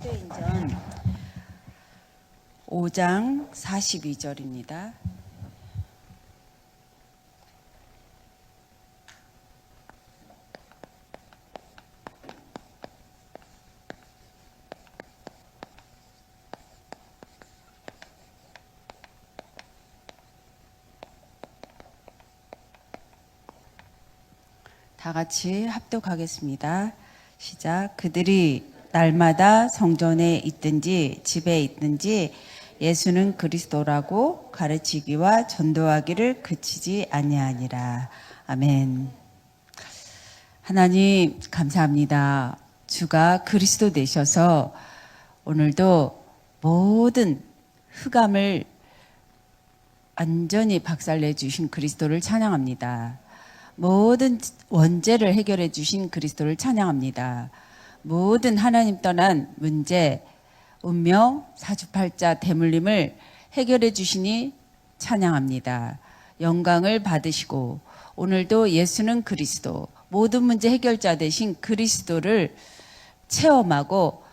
사도행전 5장 42절입니다. 다 같이 합독하겠습니다. 시작. 그들이 날마다 성전에 있든지 집에 있든지 예수는 그리스도라고 가르치기와 전도하기를 그치지 아니하니라. 아멘. 하나님 감사합니다. 주가 그리스도 되셔서 오늘도 모든 흑암을 완전히 박살내 주신 그리스도를 찬양합니다. 모든 원죄를 해결해 주신 그리스도를 찬양합니다. 모든 하나님 떠난 문제, 운명, 사주팔자, 대물림을 해결해 주시니 찬양합니다. 영광을 받으시고 오늘도 예수는 그리스도, 모든 문제 해결자 되신 그리스도를 체험하고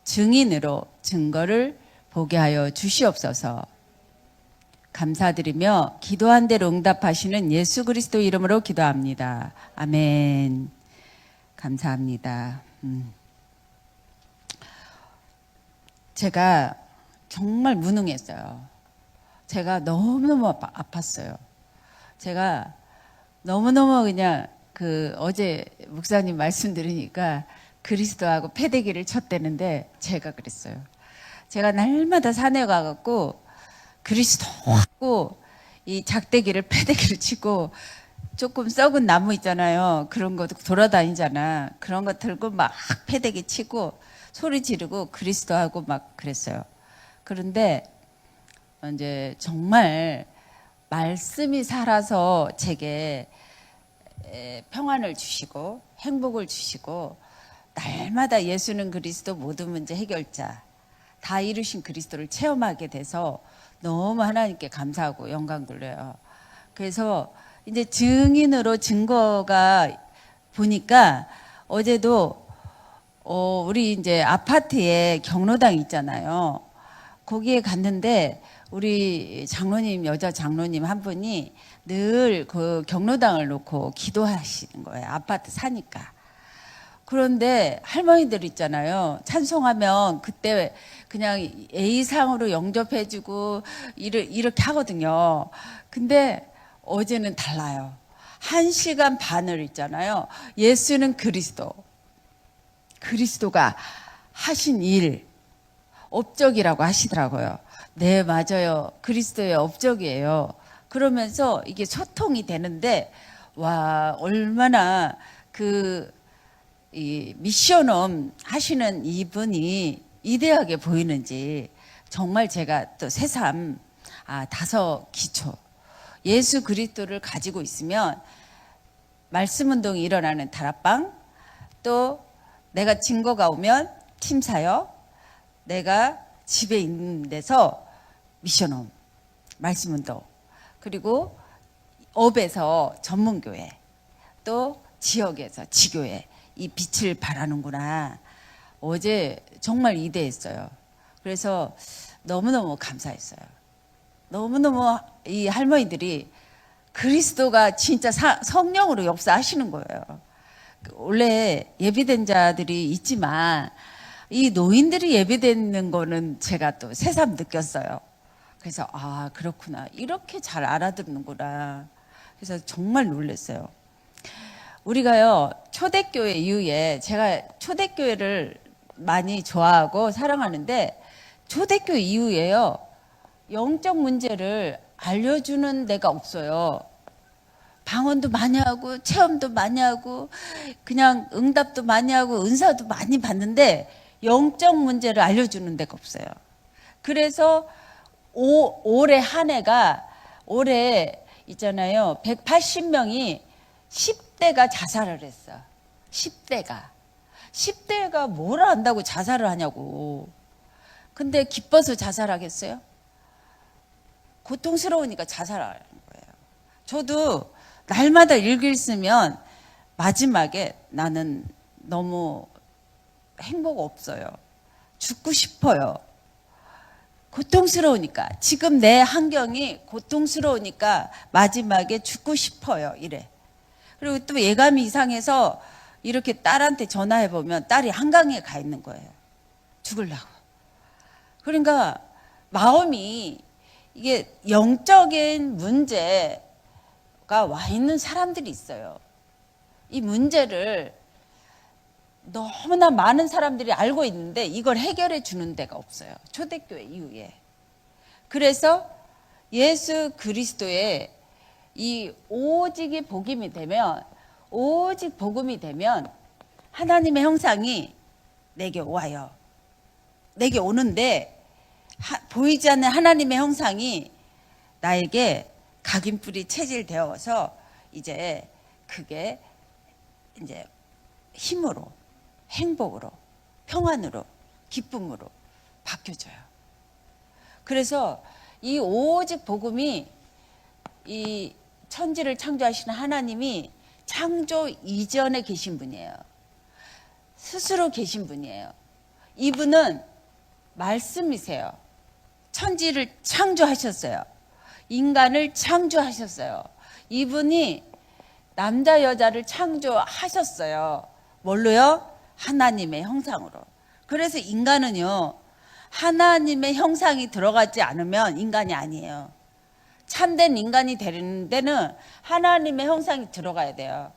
증인으로 증거를 보게 하여 주시옵소서. 감사드리며 기도한 대로 응답하시는 예수 그리스도 이름으로 기도합니다. 아멘. 감사합니다. 제가 정말 무능했어요. 제가 너무너무 아팠어요. 제가 너무너무 그냥 어제 목사님 말씀 들으니까 그리스도하고 패대기를 쳤대는데 제가 그랬어요. 제가 날마다 산에 가갖고 그리스도 하고 이 작대기를 패대기를 치고 조금 썩은 나무 있잖아요. 그런 거 돌아다니잖아. 그런 거 들고 막 패대기 치고 소리 지르고 그리스도하고 막 그랬어요. 그런데 이제 정말 말씀이 살아서 제게 평안을 주시고 행복을 주시고 날마다 예수는 그리스도 모든 문제 해결자 다 이루신 그리스도를 체험하게 돼서 너무 하나님께 감사하고 영광 돌려요. 그래서 이제 증인으로 증거가 보니까 어제도 우리 이제 아파트에 경로당 있잖아요. 거기에 갔는데 우리 장로님, 여자 장로님 한 분이 늘 그 경로당을 놓고 기도하시는 거예요. 아파트 사니까. 그런데 할머니들 있잖아요. 찬송하면 그때 그냥 A상으로 영접해주고 이렇게 하거든요. 근데 어제는 달라요. 1시간 반을 있잖아요. 예수는 그리스도. 그리스도가 하신 일, 업적이라고 하시더라고요. 네, 맞아요. 그리스도의 업적이에요. 그러면서 이게 소통이 되는데, 와, 얼마나 이 미션홈 하시는 이분이 이대하게 보이는지, 정말 제가 또 새삼, 다섯 기초. 예수 그리스도를 가지고 있으면, 말씀 운동이 일어나는 다락방, 또 내가 증거가 오면 팀 사역, 내가 집에 있는 데서 미션홈, 말씀 운동, 그리고 업에서 전문교회, 또 지역에서 지교회, 이 빛을 발하는구나. 어제 정말 이대했어요. 그래서 너무너무 감사했어요. 너무너무 이 할머니들이 그리스도가 진짜 성령으로 역사하시는 거예요. 원래 예비된 자들이 있지만 이 노인들이 예비되는 거는 제가 또 새삼 느꼈어요. 그래서 그렇구나. 이렇게 잘 알아듣는구나. 그래서 정말 놀랐어요. 우리가요, 초대교회 이후에 제가 초대교회를 많이 좋아하고 사랑하는데 초대교회 이후에요, 영적 문제를 알려주는 데가 없어요. 방언도 많이 하고 체험도 많이 하고 그냥 응답도 많이 하고 은사도 많이 받는데 영적 문제를 알려주는 데가 없어요. 그래서 올해 한 해가 올해 있잖아요. 180명이 10대가 자살을 했어. 10대가 뭘 안다고 자살을 하냐고. 근데 기뻐서 자살하겠어요? 고통스러우니까 자살하는 거예요. 저도 날마다 일기를 쓰면 마지막에 나는 너무 행복 없어요. 죽고 싶어요. 고통스러우니까. 지금 내 환경이 고통스러우니까 마지막에 죽고 싶어요. 이래. 그리고 또 예감이 이상해서 이렇게 딸한테 전화해보면 딸이 한강에 가 있는 거예요. 죽으려고. 그러니까 마음이 이게 영적인 문제가 와 있는 사람들이 있어요. 이 문제를 너무나 많은 사람들이 알고 있는데 이걸 해결해 주는 데가 없어요. 초대교회 이후에. 그래서 예수 그리스도의 이 오직이 복음이 되면, 오직 복음이 되면 하나님의 형상이 내게 와요. 내게 오는데 보이지 않는 하나님의 형상이 나에게 각인뿔이 체질되어서 이제 그게 이제 힘으로, 행복으로, 평안으로, 기쁨으로 바뀌어져요. 그래서 이 오직 복음이 이 천지를 창조하시는 하나님이 창조 이전에 계신 분이에요. 스스로 계신 분이에요. 이분은 말씀이세요. 천지를 창조하셨어요. 인간을 창조하셨어요. 이분이 남자 여자를 창조하셨어요. 뭘로요? 하나님의 형상으로. 그래서 인간은요, 하나님의 형상이 들어가지 않으면 인간이 아니에요. 참된 인간이 되는 데는 하나님의 형상이 들어가야 돼요.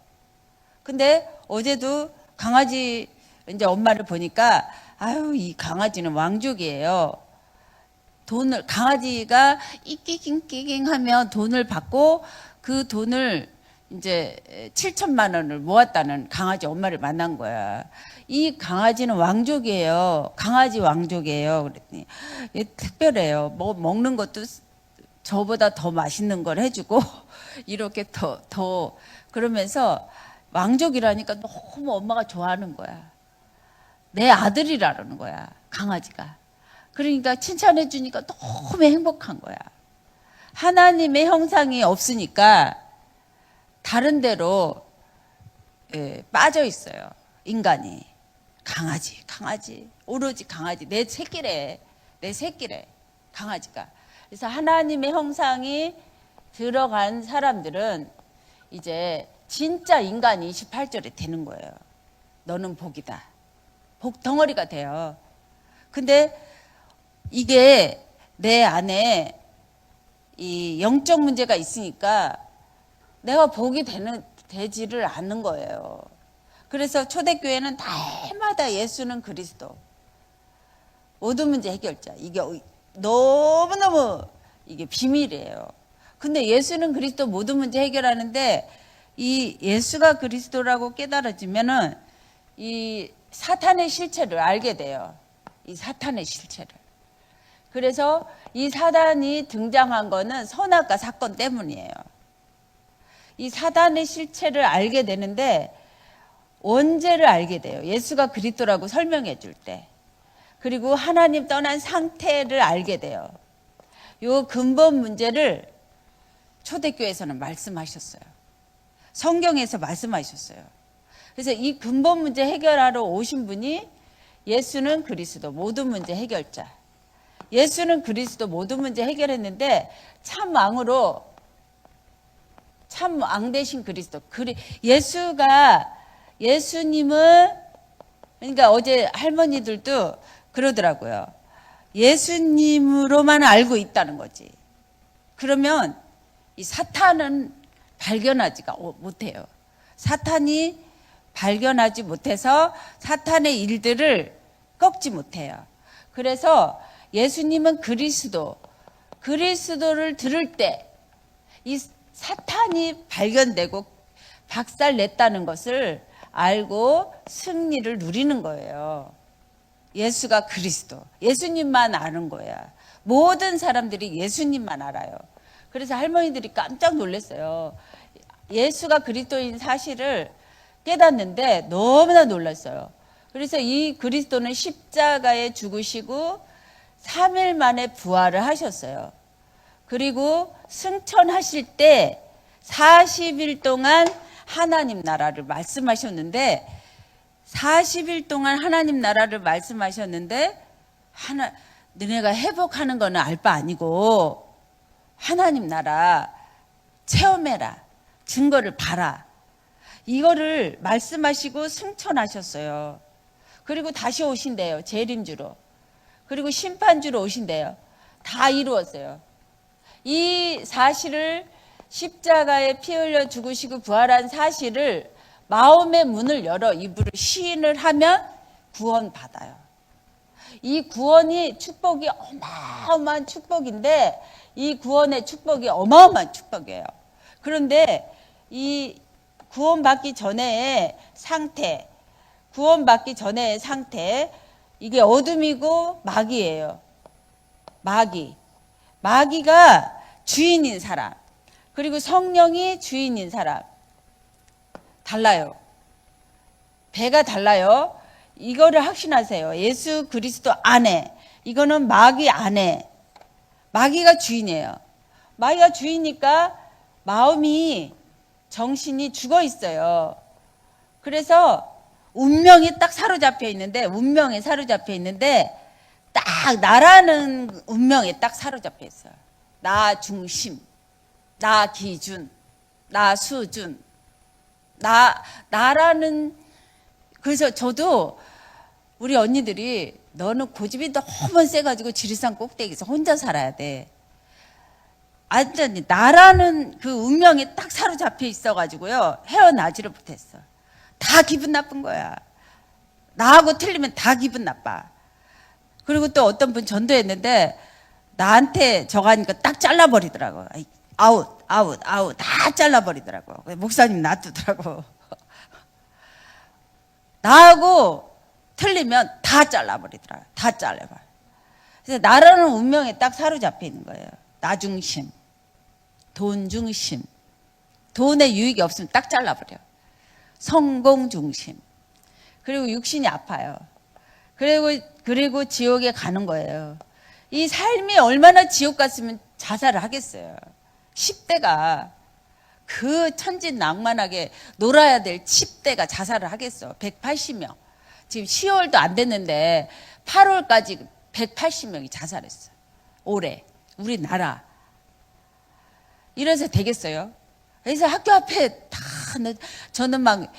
근데 어제도 강아지 이제 엄마를 보니까 아유, 이 강아지는 왕족이에요. 돈을, 강아지가 이끼깅 하면 돈을 받고 그 돈을 이제 7천만 원을 모았다는 강아지 엄마를 만난 거야. 이 강아지는 왕족이에요. 강아지 왕족이에요. 그랬더니 얘 특별해요. 뭐 먹는 것도 저보다 더 맛있는 걸 해주고 이렇게 더 그러면서 왕족이라니까 너무 엄마가 좋아하는 거야. 내 아들이라는 거야, 강아지가. 그러니까 칭찬해 주니까 너무 행복한 거야. 하나님의 형상이 없으니까 다른 데로 빠져 있어요. 인간이. 강아지. 오로지 강아지. 내 새끼래. 강아지가. 그래서 하나님의 형상이 들어간 사람들은 이제 진짜 인간이 28절에 되는 거예요. 너는 복이다. 복 덩어리가 돼요. 근데 이게 내 안에 이 영적 문제가 있으니까 내가 복이 되지를 않는 거예요. 그래서 초대교회는 달마다 예수는 그리스도, 모든 문제 해결자. 이게 너무너무 이게 비밀이에요. 근데 예수는 그리스도 모든 문제 해결하는데 이 예수가 그리스도라고 깨달아지면은 이 사탄의 실체를 알게 돼요. 이 사탄의 실체를. 그래서 이 사단이 등장한 거는 선악과 사건 때문이에요. 이 사단의 실체를 알게 되는데 언제를 알게 돼요? 예수가 그리스도라고 설명해 줄 때. 그리고 하나님 떠난 상태를 알게 돼요. 요 근본 문제를 초대교회에서는 말씀하셨어요. 성경에서 말씀하셨어요. 그래서 이 근본 문제 해결하러 오신 분이 예수는 그리스도 모든 문제 해결자. 예수는 그리스도 모든 문제 해결했는데 참 왕으로 참 왕 되신 그리스도. 예수님은 그러니까 어제 할머니들도 그러더라고요. 예수님으로만 알고 있다는 거지. 그러면 이 사탄은 발견하지가 못해요. 사탄이 발견하지 못해서 사탄의 일들을 꺾지 못해요. 그래서 예수님은 그리스도를 들을 때 이 사탄이 발견되고 박살냈다는 것을 알고 승리를 누리는 거예요. 예수가 그리스도, 예수님만 아는 거야. 모든 사람들이 예수님만 알아요. 그래서 할머니들이 깜짝 놀랐어요. 예수가 그리스도인 사실을 깨닫는데 너무나 놀랐어요. 그래서 이 그리스도는 십자가에 죽으시고 3일 만에 부활을 하셨어요. 그리고 승천하실 때 40일 동안 하나님 나라를 말씀하셨는데 40일 동안 하나님 나라를 말씀하셨는데 너네가 회복하는 거는 알 바 아니고 하나님 나라 체험해라. 증거를 봐라. 이거를 말씀하시고 승천하셨어요. 그리고 다시 오신대요. 재림주로. 그리고 심판주로 오신대요. 다 이루었어요. 이 사실을 십자가에 피 흘려 죽으시고 부활한 사실을 마음의 문을 열어 입으로 시인을 하면 구원받아요. 이 구원이 축복이 어마어마한 축복인데 이 구원의 축복이 어마어마한 축복이에요. 그런데 이 구원받기 전의 상태, 구원받기 전의 상태, 이게 어둠이고 마귀예요. 마귀가 주인인 사람, 그리고 성령이 주인인 사람 달라요. 배가 달라요. 이거를 확신하세요. 예수 그리스도 안에, 이거는 마귀 안에, 마귀가 주인이에요. 마귀가 주인이니까 마음이, 정신이 죽어 있어요. 그래서 운명이 딱 사로잡혀 있는데, 운명에 사로잡혀 있는데 딱 나라는 운명에 딱 사로잡혀 있어요. 나 중심, 나 기준, 나 수준, 나라는. 그래서 저도 우리 언니들이 너는 고집이 너무 세가지고 지리산 꼭대기에서 혼자 살아야 돼. 완전히 나라는 그 운명이 딱 사로잡혀 있어가지고요. 헤어나지를 못했어. 다 기분 나쁜 거야. 나하고 틀리면 다 기분 나빠. 그리고 또 어떤 분 전도했는데 나한테 저거 하니까 딱 잘라버리더라고. 아웃 다 잘라버리더라고. 목사님 놔두더라고. 나하고 틀리면 다 잘라버리더라고. 다 잘라버려. 그래서 나라는 운명에 딱 사로잡혀 있는 거예요. 나 중심, 돈 중심, 돈에 유익이 없으면 딱 잘라버려. 성공 중심. 그리고 육신이 아파요. 그리고 지옥에 가는 거예요. 이 삶이 얼마나 지옥 같으면 자살을 하겠어요. 10대가 그 천진낭만하게 놀아야 될 10대가 자살을 하겠어. 180명. 지금 10월도 안 됐는데 8월까지 180명이 자살했어. 올해. 우리나라. 이래서 되겠어요? 그래서 학교 앞에 다 저는 막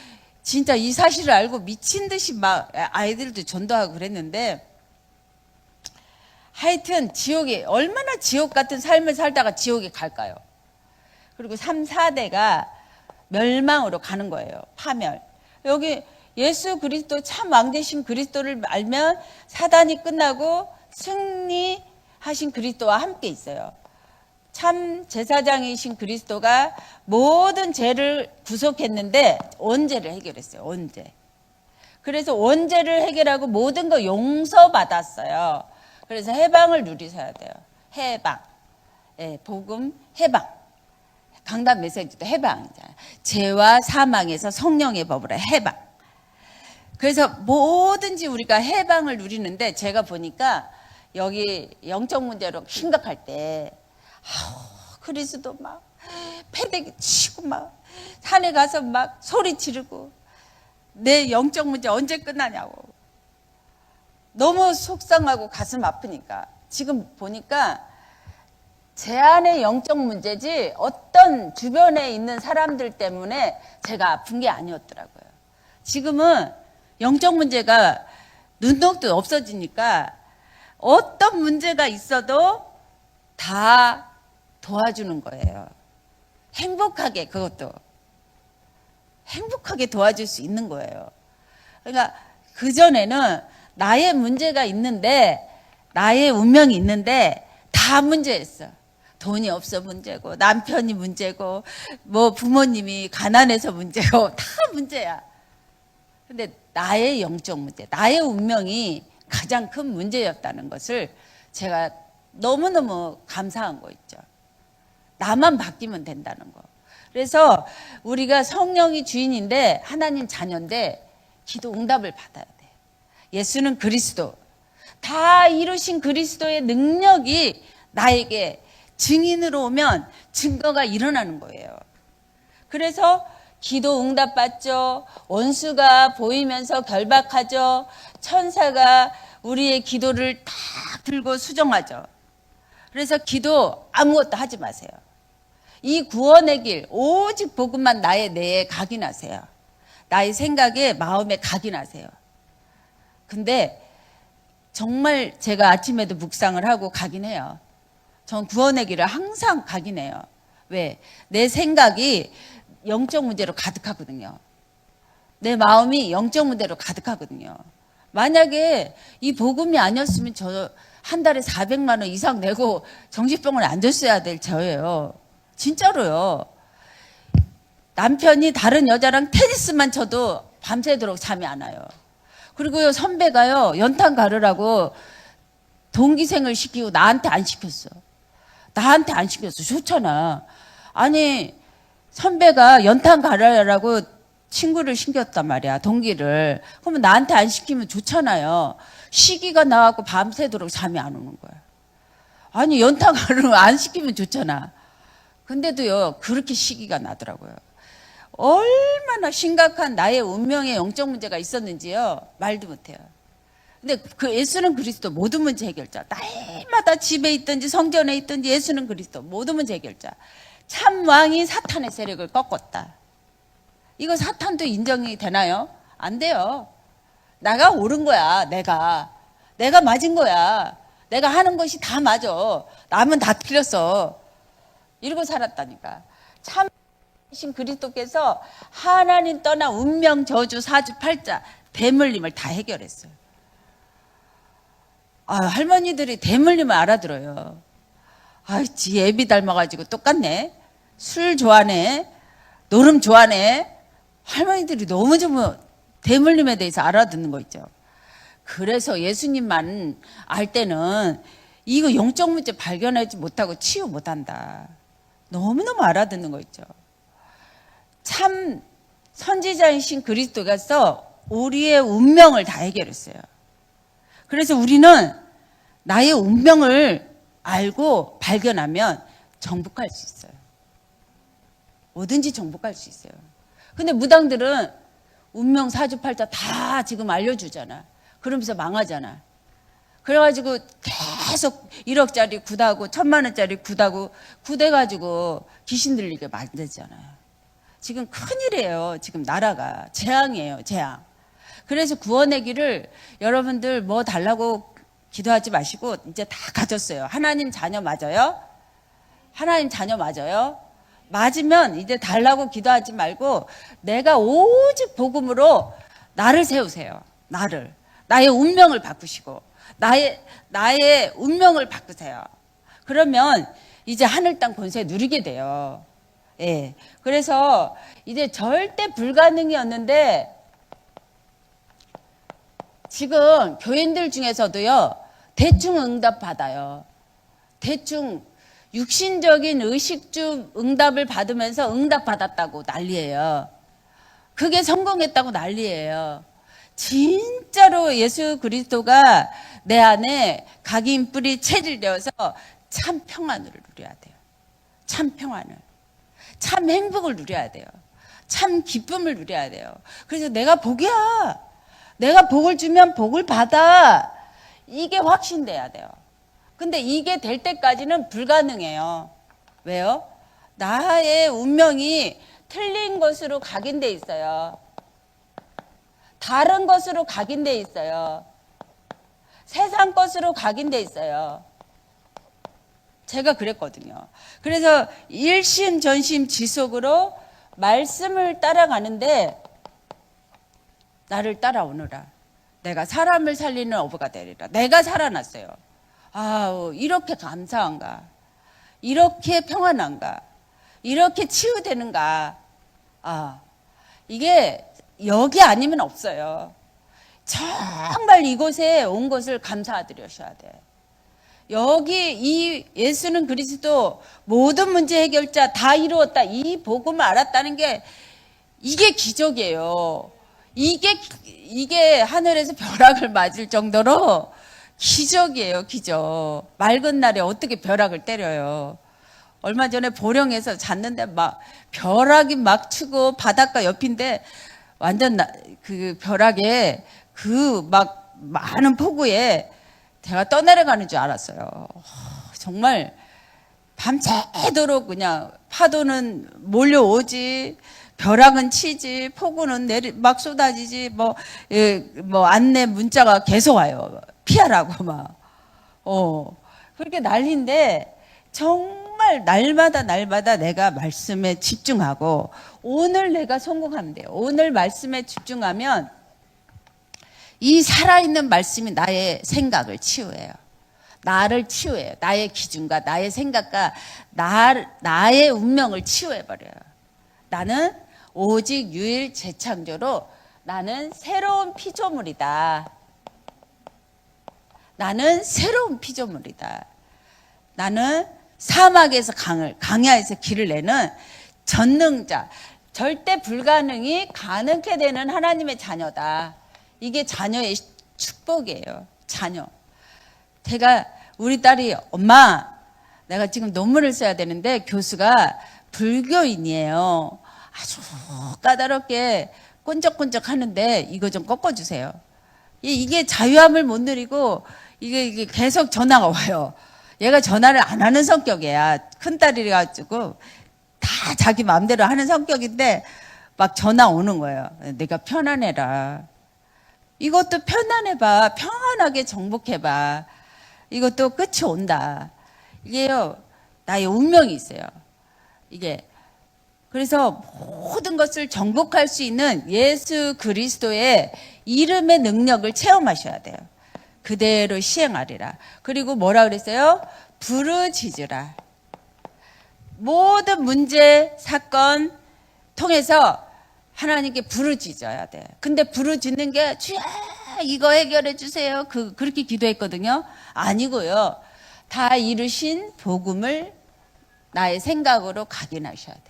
진짜 이 사실을 알고 미친 듯이 막 아이들도 전도하고 그랬는데, 하여튼 지옥에, 얼마나 지옥 같은 삶을 살다가 지옥에 갈까요? 그리고 3, 4대가 멸망으로 가는 거예요. 파멸. 여기 예수 그리스도 참 왕되신 그리스도를 알면 사단이 끝나고 승리하신 그리스도와 함께 있어요. 참 제사장이신 그리스도가 모든 죄를 구속했는데 원죄를 해결했어요. 원죄. 그래서 원죄를 해결하고 모든 거 용서받았어요. 그래서 해방을 누리셔야 돼요. 해방. 예, 복음 해방. 강단 메시지도 해방이잖아요. 죄와 사망에서 성령의 법으로 해방. 그래서 뭐든지 우리가 해방을 누리는데, 제가 보니까 여기 영적 문제로 심각할 때 그리스도 막 패대기 치고 막 산에 가서 막 소리 지르고, 내 영적 문제 언제 끝나냐고 너무 속상하고 가슴 아프니까. 지금 보니까 제 안의 영적 문제지 어떤 주변에 있는 사람들 때문에 제가 아픈 게 아니었더라고요. 지금은 영적 문제가 눈독도 없어지니까 어떤 문제가 있어도 다 도와주는 거예요. 행복하게, 그것도 행복하게 도와줄 수 있는 거예요. 그러니까 그전에는 나의 문제가 있는데, 나의 운명이 있는데 다 문제였어. 돈이 없어 문제고, 남편이 문제고, 뭐 부모님이 가난해서 문제고, 다 문제야. 근데 나의 영적 문제, 나의 운명이 가장 큰 문제였다는 것을 제가 너무너무 감사한 거 있죠. 나만 바뀌면 된다는 거. 그래서 우리가 성령이 주인인데, 하나님 자녀인데 기도 응답을 받아야 돼. 예수는 그리스도, 다 이루신 그리스도의 능력이 나에게 증인으로 오면 증거가 일어나는 거예요. 그래서 기도 응답받죠. 원수가 보이면서 결박하죠. 천사가 우리의 기도를 딱 들고 수정하죠. 그래서 기도 아무것도 하지 마세요. 이 구원의 길 오직 복음만 나의 뇌에 각인하세요. 나의 생각에 마음에 각인하세요. 근데 정말 제가 아침에도 묵상을 하고 각인해요. 전 구원의 길을 항상 각인해요. 왜? 내 생각이 영적 문제로 가득하거든요. 내 마음이 영적 문제로 가득하거든요. 만약에 이 복음이 아니었으면 저 한 달에 400만 원 이상 내고 정신병원에 앉았어야 될 저예요. 진짜로요. 남편이 다른 여자랑 테니스만 쳐도 밤새도록 잠이 안 와요. 그리고요, 선배가요, 연탄 가르라고 동기생을 시키고 나한테 안 시켰어. 나한테 안 시켰어. 좋잖아. 아니, 선배가 연탄 가르라고 친구를 시켰단 말이야, 동기를. 그러면 나한테 안 시키면 좋잖아요. 시기가 나갖고 밤새도록 잠이 안 오는 거야. 아니, 연탄 가르를 안 시키면 좋잖아. 근데도요, 그렇게 시기가 나더라고요. 얼마나 심각한 나의 운명의 영적 문제가 있었는지요, 말도 못해요. 근데 그 예수는 그리스도 모든 문제 해결자. 날마다 집에 있든지 성전에 있든지 예수는 그리스도 모든 문제 해결자. 참 왕이 사탄의 세력을 꺾었다. 이거 사탄도 인정이 되나요? 안 돼요. 내가 옳은 거야. 내가 맞은 거야. 내가 하는 것이 다 맞아. 남은 다 틀렸어. 이러고 살았다니까. 참신 그리스도께서 하나님 떠나 운명 저주 사주팔자 대물림을 다 해결했어요. 할머니들이 대물림을 알아들어요. 지 애비 닮아가지고 똑같네. 술 좋아하네. 노름 좋아하네. 할머니들이 너무 좀 대물림에 대해서 알아듣는 거 있죠. 그래서 예수님만 알 때는 이거 영적 문제 발견하지 못하고 치유 못한다. 너무너무 알아듣는 거 있죠. 참 선지자이신 그리스도께서 우리의 운명을 다 해결했어요. 그래서 우리는 나의 운명을 알고 발견하면 정복할 수 있어요. 뭐든지 정복할 수 있어요. 근데 무당들은 운명 사주팔자 다 지금 알려주잖아. 그러면서 망하잖아. 그래가지고 계속 1억짜리 굿하고 1000만 원짜리 굿하고 굿해가지고 귀신 들리게 만들잖아요. 지금 큰일이에요. 지금 나라가 재앙이에요. 재앙. 그래서 구원의 길을 여러분들 뭐 달라고 기도하지 마시고 이제 다 가졌어요. 하나님 자녀 맞아요? 하나님 자녀 맞아요? 맞으면 이제 달라고 기도하지 말고 내가 오직 복음으로 나를 세우세요. 나의 운명을 바꾸시고 나의 운명을 바꾸세요. 그러면 이제 하늘 땅 권세 누리게 돼요. 예. 그래서 이제 절대 불가능이었는데 지금 교인들 중에서도요, 대충 응답 받아요. 대충 육신적인 의식주 응답을 받으면서 응답 받았다고 난리예요. 그게 성공했다고 난리예요. 진짜로 예수 그리스도가 내 안에 각인 뿌리 체질되어서 참 평안을 누려야 돼요. 참 평안을. 참 행복을 누려야 돼요. 참 기쁨을 누려야 돼요. 그래서 내가 복이야. 내가 복을 주면 복을 받아. 이게 확신돼야 돼요. 근데 이게 될 때까지는 불가능해요. 왜요? 나의 운명이 틀린 것으로 각인돼 있어요. 다른 것으로 각인돼 있어요. 세상 것으로 각인돼 있어요. 제가 그랬거든요. 그래서 일심전심지속으로 말씀을 따라가는데 나를 따라오너라. 내가 사람을 살리는 어부가 되리라. 내가 살아났어요. 이렇게 감사한가? 이렇게 평안한가? 이렇게 치유되는가? 이게 여기 아니면 없어요. 정말 이곳에 온 것을 감사드리셔야 돼. 여기 이 예수는 그리스도 모든 문제 해결자 다 이루었다. 이 복음을 알았다는 게 이게 기적이에요. 이게 하늘에서 벼락을 맞을 정도로 기적이에요, 기적. 맑은 날에 어떻게 벼락을 때려요? 얼마 전에 보령에서 잤는데 막 벼락이 막 치고 바닷가 옆인데 완전 그 벼락에 그 막 많은 폭우에 제가 떠내려가는 줄 알았어요. 정말 밤새도록 그냥 파도는 몰려오지, 벼락은 치지, 폭우는 막 쏟아지지, 뭐 안내 문자가 계속 와요. 피하라고 막. 그렇게 난리인데 정말 날마다 내가 말씀에 집중하고 오늘 내가 성공하면 돼요. 오늘 말씀에 집중하면 이 살아있는 말씀이 나의 생각을 치유해요. 나를 치유해요. 나의 기준과 나의 생각과 나의 운명을 치유해버려요. 나는 오직 유일 재창조로 나는 새로운 피조물이다. 나는 새로운 피조물이다. 나는 사막에서 강야에서 길을 내는 전능자, 절대 불가능이 가능케 되는 하나님의 자녀다. 이게 자녀의 축복이에요. 자녀. 제가 우리 딸이 엄마 내가 지금 논문을 써야 되는데 교수가 불교인이에요. 아주 까다롭게 꼰적꼰적 하는데 이거 좀 꺾어주세요. 이게 자유함을 못 누리고 이게 계속 전화가 와요. 얘가 전화를 안 하는 성격이야. 큰딸이라 가지고 다 자기 마음대로 하는 성격인데 막 전화 오는 거예요. 내가 편안해라. 이것도 편안해봐. 평안하게 정복해봐. 이것도 끝이 온다. 이게요, 나의 운명이 있어요. 이게. 그래서 모든 것을 정복할 수 있는 예수 그리스도의 이름의 능력을 체험하셔야 돼요. 그대로 시행하리라. 그리고 뭐라 그랬어요? 부르짖으라. 모든 문제, 사건 통해서 하나님께 부르짖어야 돼. 근데 부르짖는 게 주여 이거 해결해 주세요. 그렇게 기도했거든요. 아니고요. 다 이루신 복음을 나의 생각으로 각인하셔야 돼.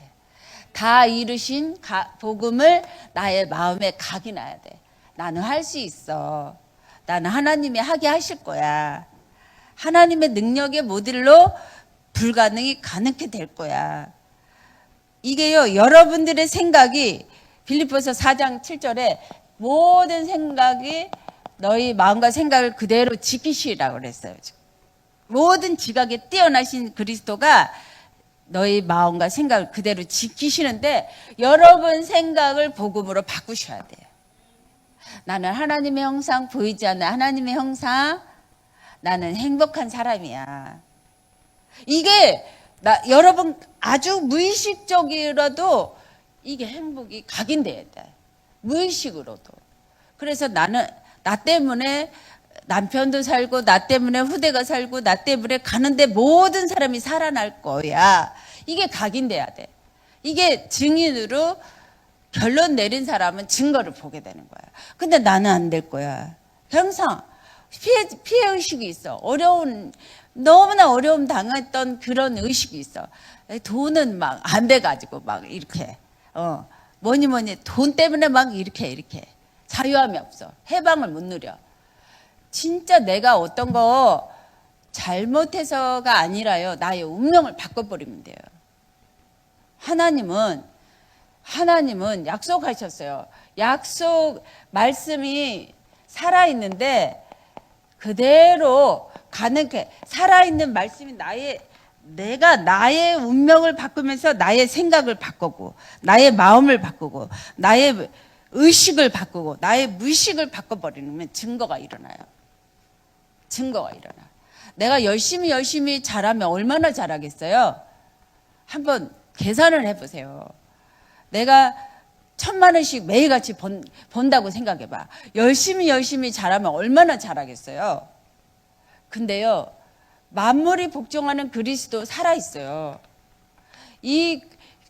다 이루신 복음을 나의 마음에 각인해야 돼. 나는 할 수 있어. 나는 하나님이 하게 하실 거야. 하나님의 능력의 모델로 불가능이 가능케 될 거야. 이게요, 여러분들의 생각이 빌립보서 4장 7절에 모든 생각이 너희 마음과 생각을 그대로 지키시라고 그랬어요. 모든 지각에 뛰어나신 그리스도가 너희 마음과 생각을 그대로 지키시는데 여러분 생각을 복음으로 바꾸셔야 돼요. 나는 하나님의 형상 보이지 않는 하나님의 형상, 나는 행복한 사람이야. 이게 여러분 아주 무의식적이라도 이게 행복이 각인돼야 돼. 무의식으로도. 그래서 나는 나 때문에 남편도 살고 나 때문에 후대가 살고 나 때문에 가는데 모든 사람이 살아날 거야. 이게 각인돼야 돼. 이게 증인으로 결론 내린 사람은 증거를 보게 되는 거야. 근데 나는 안 될 거야. 항상 피해 의식이 있어. 너무나 어려움 당했던 그런 의식이 있어. 돈은 막 안 돼가지고 막 이렇게 뭐니 돈 때문에 막 이렇게 자유함이 없어. 해방을 못 누려. 진짜 내가 어떤 거 잘못해서가 아니라요. 나의 운명을 바꿔버리면 돼요. 하나님은 약속하셨어요. 약속 말씀이 살아있는데 그대로 가능해. 살아있는 말씀이 내가 나의 운명을 바꾸면서 나의 생각을 바꾸고 나의 마음을 바꾸고 나의 의식을 바꾸고 나의 무의식을 바꿔버리면 증거가 일어나요. 증거가 일어나. 내가 열심히 잘하면 얼마나 잘하겠어요? 한번 계산을 해보세요. 내가 1,000만 원씩 매일같이 번다고 생각해봐. 열심히 잘하면 얼마나 잘하겠어요? 근데요, 만물이 복종하는 그리스도 살아있어요. 이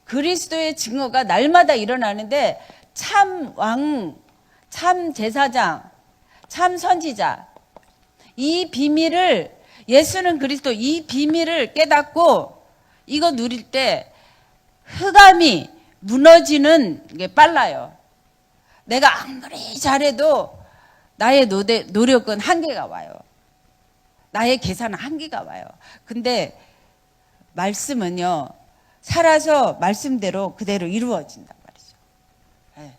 그리스도의 증거가 날마다 일어나는데 참 왕, 참 제사장, 참 선지자, 이 비밀을, 예수는 그리스도, 이 비밀을 깨닫고 이거 누릴 때 흑암이 무너지는 게 빨라요. 내가 아무리 잘해도 나의 노력은 한계가 와요. 나의 계산은 한계가 와요. 근데 말씀은요, 살아서 말씀대로 그대로 이루어진단 말이죠. 예.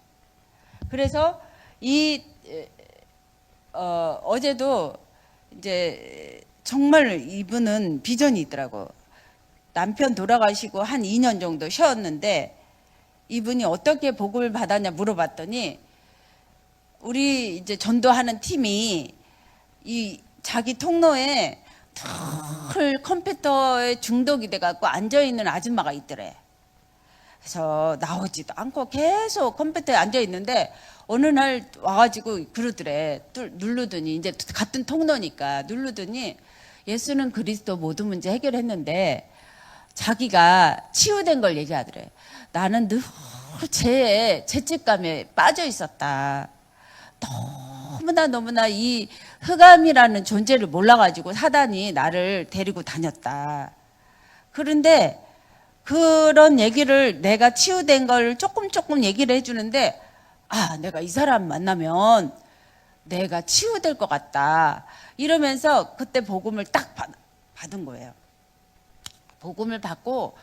그래서 어제도 이제 정말 이분은 비전이 있더라고. 남편 돌아가시고 한 2년 정도 쉬었는데 이분이 어떻게 복을 받았냐 물어봤더니 우리 이제 전도하는 팀이 이 자기 통로에 늘 컴퓨터에 중독이 돼갖고 앉아있는 아줌마가 있더래. 그래서 나오지도 않고 계속 컴퓨터에 앉아있는데 어느 날 와가지고 그러더래. 누르더니 이제 같은 통로니까 누르더니 예수는 그리스도 모든 문제 해결했는데 자기가 치유된 걸 얘기하더래. 나는 늘 죄책감에 빠져 있었다. 너무나 이 흑암이라는 존재를 몰라가지고 사단이 나를 데리고 다녔다. 그런데 그런 얘기를 내가 치유된 걸 조금 얘기를 해주는데 내가 이 사람 만나면 내가 치유될 것 같다. 이러면서 그때 복음을 딱 받은 거예요. 복음을 받고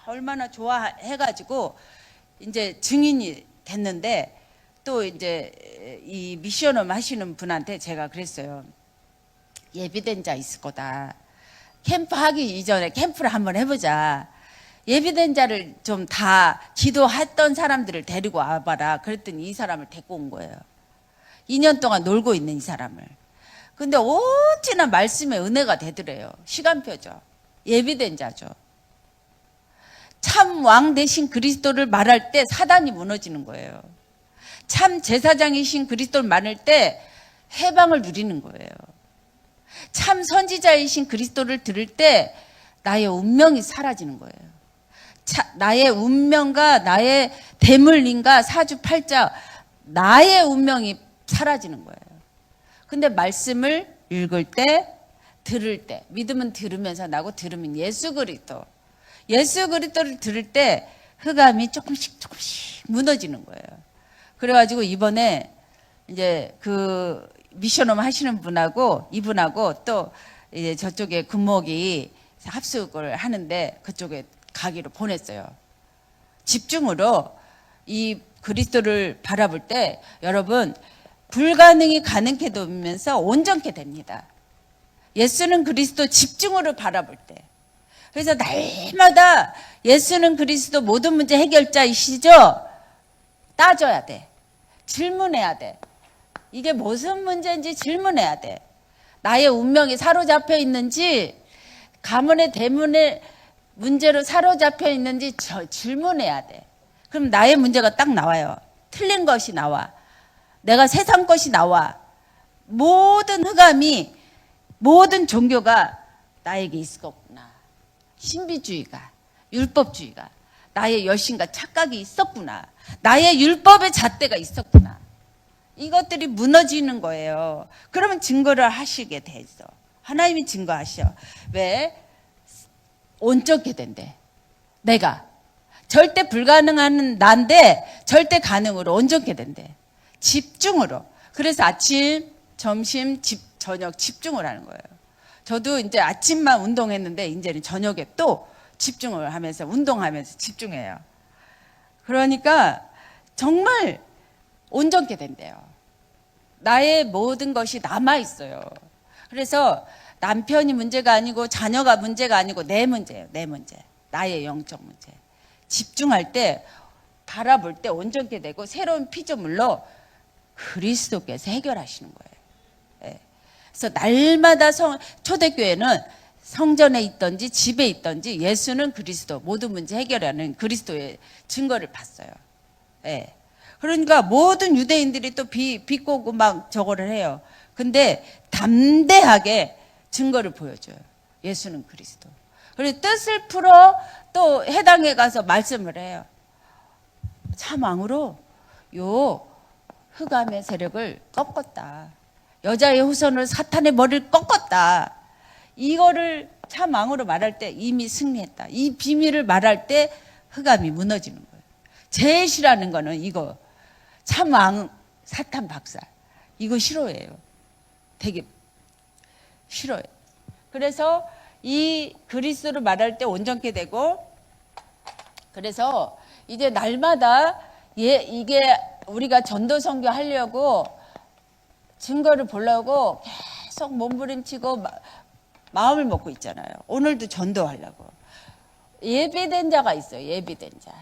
얼마나 좋아해가지고 이제 증인이 됐는데 또 이제 이 미션홈 하시는 분한테 제가 그랬어요. 예비된 자 있을 거다. 캠프 하기 이전에 캠프를 한번 해보자. 예비된 자를 좀 다 기도했던 사람들을 데리고 와봐라. 그랬더니 이 사람을 데리고 온 거예요. 2년 동안 놀고 있는 이 사람을. 근데 어찌나 말씀의 은혜가 되더래요. 시간표죠. 예비된 자죠. 참 왕 대신 그리스도를 말할 때 사단이 무너지는 거예요. 참 제사장이신 그리스도를 말할 때 해방을 누리는 거예요. 참 선지자이신 그리스도를 들을 때 나의 운명이 사라지는 거예요. 나의 운명과 나의 대물림과 사주팔자 나의 운명이 사라지는 거예요. 근데 말씀을 읽을 때 들을 때 믿음은 들으면서 나고 들으면 예수 그리스도를 들을 때 흑암이 조금씩 무너지는 거예요. 그래가지고 이번에 이제 그 미션홈 하시는 분하고 이분하고 또 이제 저쪽에 금목이 합숙을 하는데 그쪽에 가기로 보냈어요. 집중으로 이 그리스도를 바라볼 때 여러분 불가능이 가능케 되면서 온전케 됩니다. 예수는 그리스도 집중으로 바라볼 때. 그래서 날마다 예수는 그리스도 모든 문제 해결자이시죠? 따져야 돼. 질문해야 돼. 이게 무슨 문제인지 질문해야 돼. 나의 운명이 사로잡혀 있는지 가문의 대문의 문제로 사로잡혀 있는지 질문해야 돼. 그럼 나의 문제가 딱 나와요. 틀린 것이 나와. 내가 세상 것이 나와. 모든 흑암이 모든 종교가 나에게 있었구나. 신비주의가 율법주의가 나의 열심과 착각이 있었구나. 나의 율법의 잣대가 있었구나. 이것들이 무너지는 거예요. 그러면 증거를 하시게 돼 있어. 하나님이 증거하셔. 왜? 온전케 된대. 내가 절대 불가능한 난데 절대 가능으로 온전케 된대. 집중으로. 그래서 아침, 점심, 저녁 집중을 하는 거예요. 저도 이제 아침만 운동했는데 이제는 저녁에 또 집중을 하면서 운동하면서 집중해요. 그러니까 정말 온전케 된대요. 나의 모든 것이 남아 있어요. 그래서 남편이 문제가 아니고 자녀가 문제가 아니고 내 문제예요. 내 문제. 나의 영적 문제. 집중할 때 바라볼 때 온전케 되고 새로운 피조물로 그리스도께서 해결하시는 거예요. 예. 그래서 날마다 초대교회는 성전에 있든지 집에 있든지 예수는 그리스도 모든 문제 해결하는 그리스도의 증거를 봤어요. 예. 그러니까 모든 유대인들이 또 비꼬고 막 저거를 해요. 근데 담대하게 증거를 보여줘요. 예수는 그리스도. 그리고 뜻을 풀어 또 해당에 가서 말씀을 해요. 참 왕으로 요 흑암의 세력을 꺾었다. 여자의 후손으로 사탄의 머리를 꺾었다. 이거를 참 왕으로 말할 때 이미 승리했다. 이 비밀을 말할 때 흑암이 무너지는 거예요. 제일 싫어하는 거는 이거. 참 왕 사탄 박살. 이거 싫어해요. 되게 싫어요. 그래서 이 그리스도를 말할 때 온전케 되고, 그래서 이제 날마다 이게 우리가 전도 선교 하려고 증거를 보려고 계속 몸부림치고 마음을 먹고 있잖아요. 오늘도 전도하려고. 예비된 자가 있어요. 예비된 자.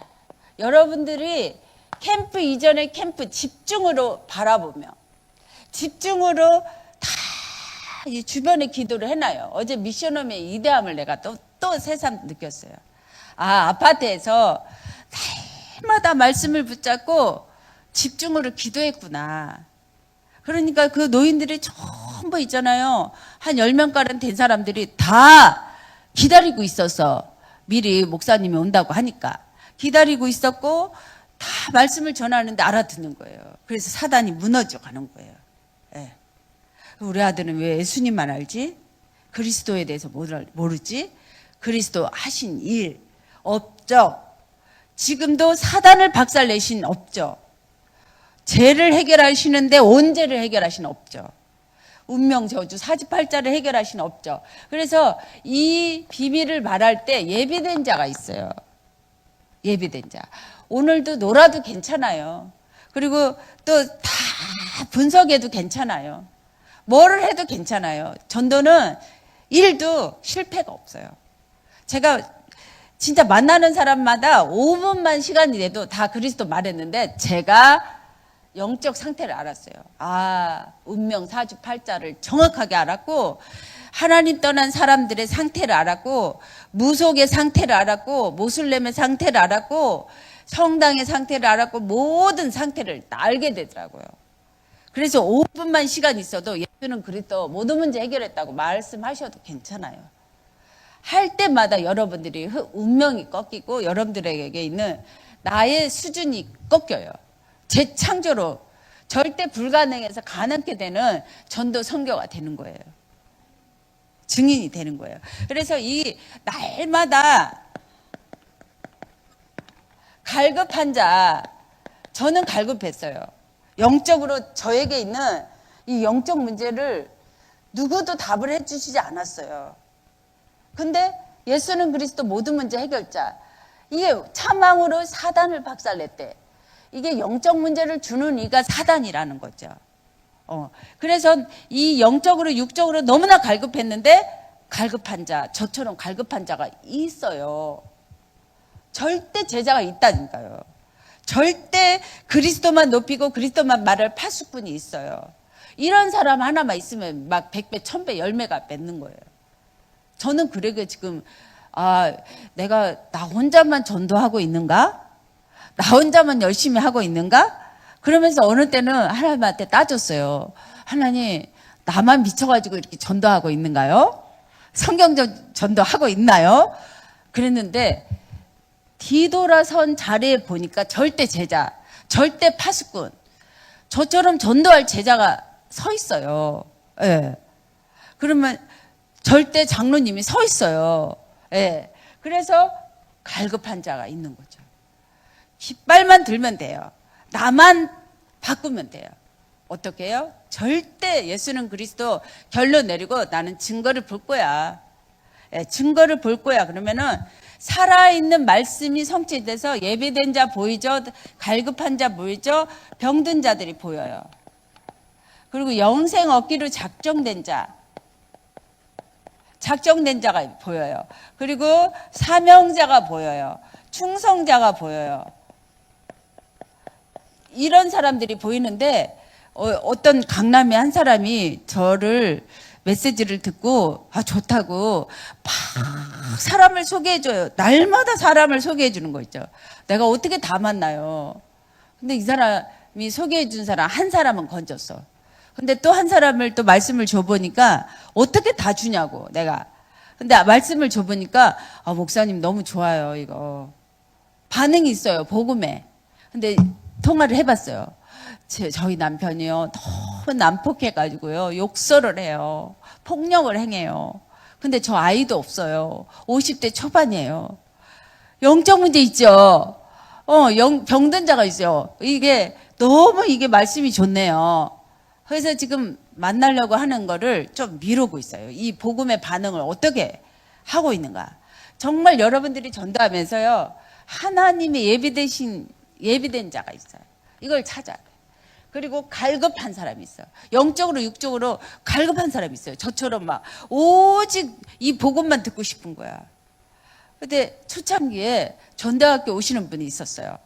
여러분들이 캠프 이전에 캠프 집중으로 바라보며 집중으로 다 이 주변에 기도를 해놔요. 어제 미션홈의 이대함을 내가 또 새삼 느꼈어요. 아, 아파트에서 날마다 말씀을 붙잡고 집중으로 기도했구나. 그러니까 그 노인들이 전부 있잖아요. 한 10명가량 된 사람들이 다 기다리고 있어서 미리 목사님이 온다고 하니까 기다리고 있었고 다 말씀을 전하는데 알아듣는 거예요. 그래서 사단이 무너져 가는 거예요. 예. 우리 아들은 왜 예수님만 알지? 그리스도에 대해서 모르지? 그리스도 하신 일, 업적. 지금도 사단을 박살내신 업적. 죄를 해결하시는데 온 죄를 해결하신 업적. 운명 저주 사지팔자를 해결하신 업적. 그래서 이 비밀을 말할 때 예비된 자가 있어요. 예비된 자. 오늘도 놀아도 괜찮아요. 그리고 또 다 분석해도 괜찮아요. 뭐를 해도 괜찮아요. 전도는 일도 실패가 없어요. 제가 진짜 만나는 사람마다 5분만 시간이 돼도 다 그리스도 말했는데 제가 영적 상태를 알았어요. 아, 운명 사주팔자를 정확하게 알았고 하나님 떠난 사람들의 상태를 알았고 무속의 상태를 알았고 모슬렘의 상태를 알았고 성당의 상태를 알았고 모든 상태를 다 알게 되더라고요. 그래서 5분만 시간 있어도 예수는 그리스도 모든 문제 해결했다고 말씀하셔도 괜찮아요. 할 때마다 여러분들이 운명이 꺾이고 여러분들에게 있는 나의 수준이 꺾여요. 재창조로 절대 불가능해서 가능하게 되는 전도 선교가 되는 거예요. 증인이 되는 거예요. 그래서 이 날마다 갈급한 자, 저는 갈급했어요. 영적으로 저에게 있는 이 영적 문제를 누구도 답을 해주시지 않았어요. 근데 예수는 그리스도 모든 문제 해결자. 이게 차망으로 사단을 박살냈대. 이게 영적 문제를 주는 이가 사단이라는 거죠. 그래서 이 영적으로 육적으로 너무나 갈급했는데 갈급한 자, 저처럼 갈급한 자가 있어요. 절대 제자가 있다니까요. 절대 그리스도만 높이고 그리스도만 말할 파수꾼이 있어요. 이런 사람 하나만 있으면 막 100배, 1000배, 열매가 맺는 거예요. 저는 그러게 지금 내가 나 혼자만 전도하고 있는가? 나 혼자만 열심히 하고 있는가? 그러면서 어느 때는 하나님한테 따졌어요. 하나님, 나만 미쳐가지고 이렇게 전도하고 있는가요? 성경 전도하고 있나요? 그랬는데 뒤돌아선 자리에 보니까 절대 제자, 절대 파수꾼, 저처럼 전도할 제자가 서 있어요. 예. 그러면 절대 장로님이 서 있어요. 예. 그래서 갈급한 자가 있는 거죠. 깃발만 들면 돼요. 나만 바꾸면 돼요. 어떻게 해요? 절대 예수는 그리스도 결론 내리고 나는 증거를 볼 거야. 예, 증거를 볼 거야. 그러면은 살아있는 말씀이 성취돼서 예비된 자 보이죠? 갈급한 자 보이죠? 병든 자들이 보여요. 그리고 영생 얻기로 작정된 자가 보여요. 그리고 사명자가 보여요. 충성자가 보여요. 이런 사람들이 보이는데 어떤 강남의 한 사람이 저를 메시지를 듣고 좋다고 막 사람을 소개해줘요. 날마다 사람을 소개해주는 거 있죠. 내가 어떻게 다 만나요. 근데 이 사람이 소개해준 사람 한 사람은 건졌어. 근데 또 한 사람을 또 말씀을 줘보니까 어떻게 다 주냐고 내가. 근데 말씀을 줘보니까 목사님 너무 좋아요 이거. 반응이 있어요 복음에. 근데 통화를 해봤어요. 저희 남편이요 너무 난폭해가지고요 욕설을 해요. 폭력을 행해요. 근데 저 아이도 없어요. 50대 초반이에요. 영적 문제 있죠. 병든 자가 있어요. 이게 너무 이게 말씀이 좋네요. 그래서 지금 만나려고 하는 거를 좀 미루고 있어요. 이 복음의 반응을 어떻게 하고 있는가? 정말 여러분들이 전도하면서요, 하나님의 예비된 자가 있어요. 이걸 찾아야 돼요. 그리고 갈급한 사람이 있어요. 영적으로 육적으로 갈급한 사람이 있어요. 저처럼 막 오직 이 복음만 듣고 싶은 거야. 근데 초창기에 전대학교 오시는 분이 있었어요.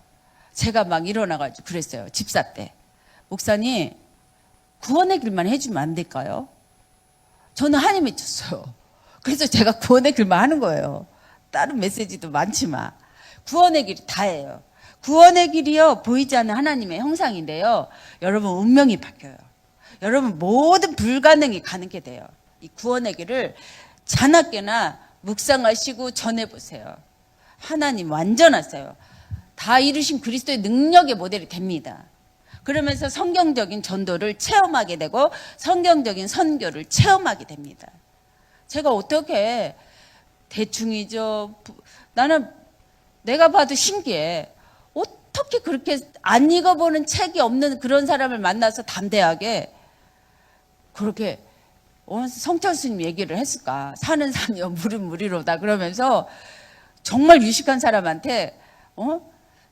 제가 막 일어나가지고 그랬어요. 집사 때. 목사님, 구원의 길만 해주면 안 될까요? 저는 한이 맺혔어요. 그래서 제가 구원의 길만 하는 거예요. 다른 메시지도 많지만. 구원의 길이 다예요. 구원의 길이요, 보이지 않는 하나님의 형상인데요, 여러분 운명이 바뀌어요. 여러분 모든 불가능이 가능하게 돼요. 이 구원의 길을 자나깨나 묵상하시고 전해보세요. 하나님 완전하세요. 다 이루신 그리스도의 능력의 모델이 됩니다. 그러면서 성경적인 전도를 체험하게 되고 성경적인 선교를 체험하게 됩니다. 제가 어떻게 대충이죠. 나는 내가 봐도 신기해. 어떻게 그렇게 안 읽어보는 책이 없는 그런 사람을 만나서 담대하게 그렇게 성철스님 얘기를 했을까? 사는 삶이요 물은 물이로다 그러면서 정말 유식한 사람한테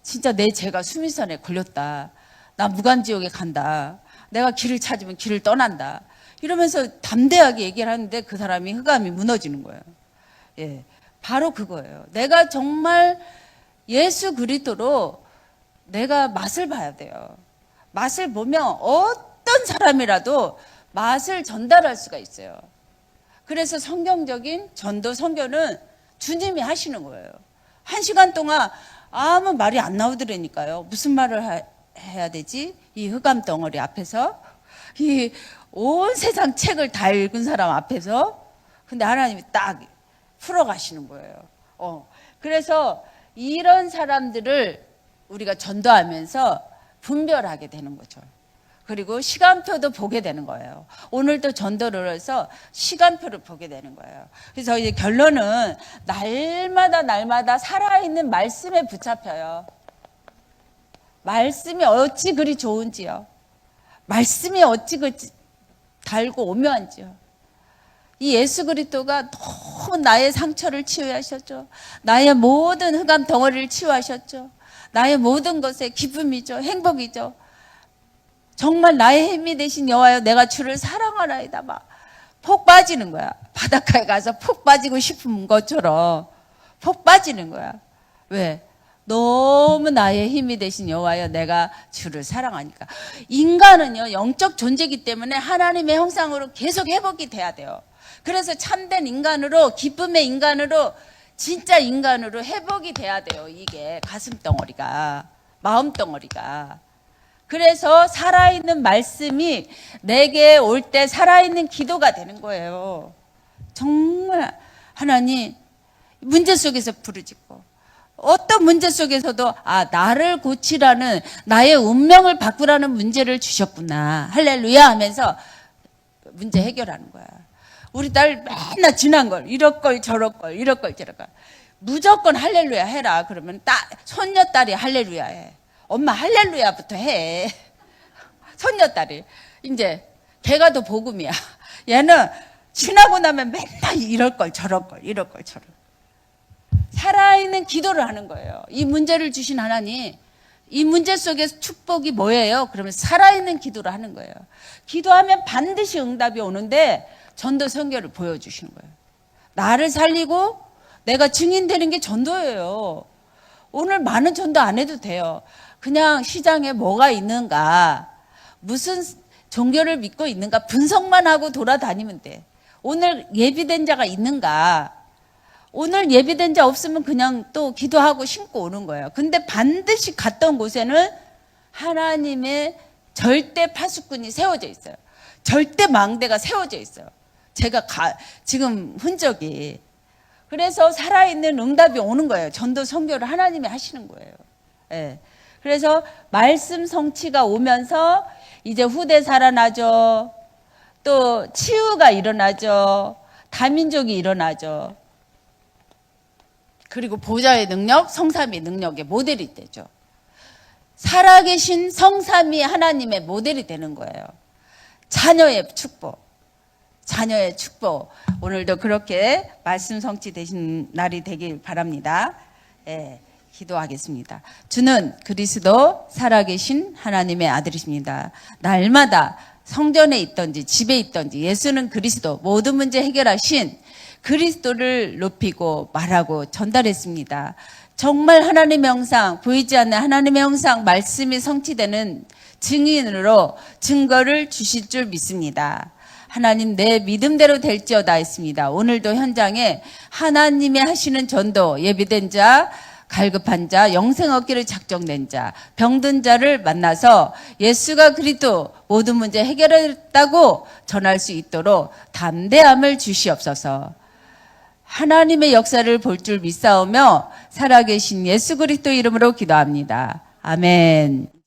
진짜 내 죄가 수미산에 걸렸다. 나 무간지옥에 간다. 내가 길을 찾으면 길을 떠난다. 이러면서 담대하게 얘기를 하는데 그 사람이 흑암이 무너지는 거예요. 예, 바로 그거예요. 내가 정말 예수 그리스도로 내가 맛을 봐야 돼요. 맛을 보면 어떤 사람이라도 맛을 전달할 수가 있어요. 그래서 성경적인 전도 선교는 주님이 하시는 거예요. 1시간 동안 아무 말이 안 나오더라니까요. 무슨 말을 해야 되지? 이 흑암 덩어리 앞에서, 이 온 세상 책을 다 읽은 사람 앞에서. 근데 하나님이 딱 풀어가시는 거예요. 그래서 이런 사람들을 우리가 전도하면서 분별하게 되는 거죠. 그리고 시간표도 보게 되는 거예요. 오늘도 전도를 해서 시간표를 보게 되는 거예요. 그래서 이제 결론은 날마다 살아있는 말씀에 붙잡혀요. 말씀이 어찌 그리 좋은지요. 말씀이 어찌 그리 달고 오묘한지요. 이 예수 그리스도가 너무 나의 상처를 치유하셨죠. 나의 모든 흑암 덩어리를 치유하셨죠. 나의 모든 것에 기쁨이죠. 행복이죠. 정말 나의 힘이 되신 여호와여 내가 주를 사랑하나이다. 막 폭 빠지는 거야. 바닷가에 가서 폭 빠지고 싶은 것처럼 폭 빠지는 거야. 왜? 너무 나의 힘이 되신 여호와여 내가 주를 사랑하니까. 인간은요 영적 존재이기 때문에 하나님의 형상으로 계속 회복이 돼야 돼요. 그래서 참된 인간으로, 기쁨의 인간으로, 진짜 인간으로 회복이 돼야 돼요. 이게 가슴덩어리가, 마음덩어리가. 그래서 살아있는 말씀이 내게 올 때 살아있는 기도가 되는 거예요. 정말 하나님 문제 속에서 부르짖고 어떤 문제 속에서도 나를 고치라는, 나의 운명을 바꾸라는 문제를 주셨구나. 할렐루야 하면서 문제 해결하는 거야. 우리 딸 맨날 지난 걸, 이럴 걸 저럴 걸, 이럴 걸 저럴 걸. 무조건 할렐루야 해라. 그러면 손녀딸이 할렐루야 해. 엄마 할렐루야부터 해. 손녀딸이. 이제 걔가 더 복음이야. 얘는 지나고 나면 맨날 이럴 걸 저럴 걸, 이럴 걸 저럴 걸. 살아있는 기도를 하는 거예요. 이 문제를 주신 하나님, 이 문제 속에서 축복이 뭐예요? 그러면 살아있는 기도를 하는 거예요. 기도하면 반드시 응답이 오는데 전도 선교를 보여주시는 거예요. 나를 살리고 내가 증인되는 게 전도예요. 오늘 많은 전도 안 해도 돼요. 그냥 시장에 뭐가 있는가, 무슨 종교를 믿고 있는가 분석만 하고 돌아다니면 돼. 오늘 예비된 자가 있는가, 오늘 예비된 자 없으면 그냥 또 기도하고 신고 오는 거예요. 근데 반드시 갔던 곳에는 하나님의 절대 파수꾼이 세워져 있어요. 절대 망대가 세워져 있어요. 제가 지금 흔적이. 그래서 살아있는 응답이 오는 거예요. 전도 선교를 하나님이 하시는 거예요. 예. 그래서 말씀 성취가 오면서 이제 후대 살아나죠. 또 치유가 일어나죠. 다민족이 일어나죠. 그리고 보좌의 능력, 성삼위의 능력의 모델이 되죠. 살아계신 성삼위 하나님의 모델이 되는 거예요. 자녀의 축복, 자녀의 축복, 오늘도 그렇게 말씀 성취되신 날이 되길 바랍니다. 예, 기도하겠습니다. 주는 그리스도 살아계신 하나님의 아들이십니다. 날마다 성전에 있든지 집에 있든지 예수는 그리스도, 모든 문제 해결하신 그리스도를 높이고 말하고 전달했습니다. 정말 하나님의 형상, 보이지 않는 하나님의 형상, 말씀이 성취되는 증인으로 증거를 주실 줄 믿습니다. 하나님, 내 믿음대로 될지어다 했습니다. 오늘도 현장에 하나님이 하시는 전도, 예비된 자, 갈급한 자, 영생 얻기를 작정된 자, 병든 자를 만나서 예수가 그리스도 모든 문제 해결했다고 전할 수 있도록 담대함을 주시옵소서. 하나님의 역사를 볼 줄 믿사오며 살아계신 예수 그리스도 이름으로 기도합니다. 아멘.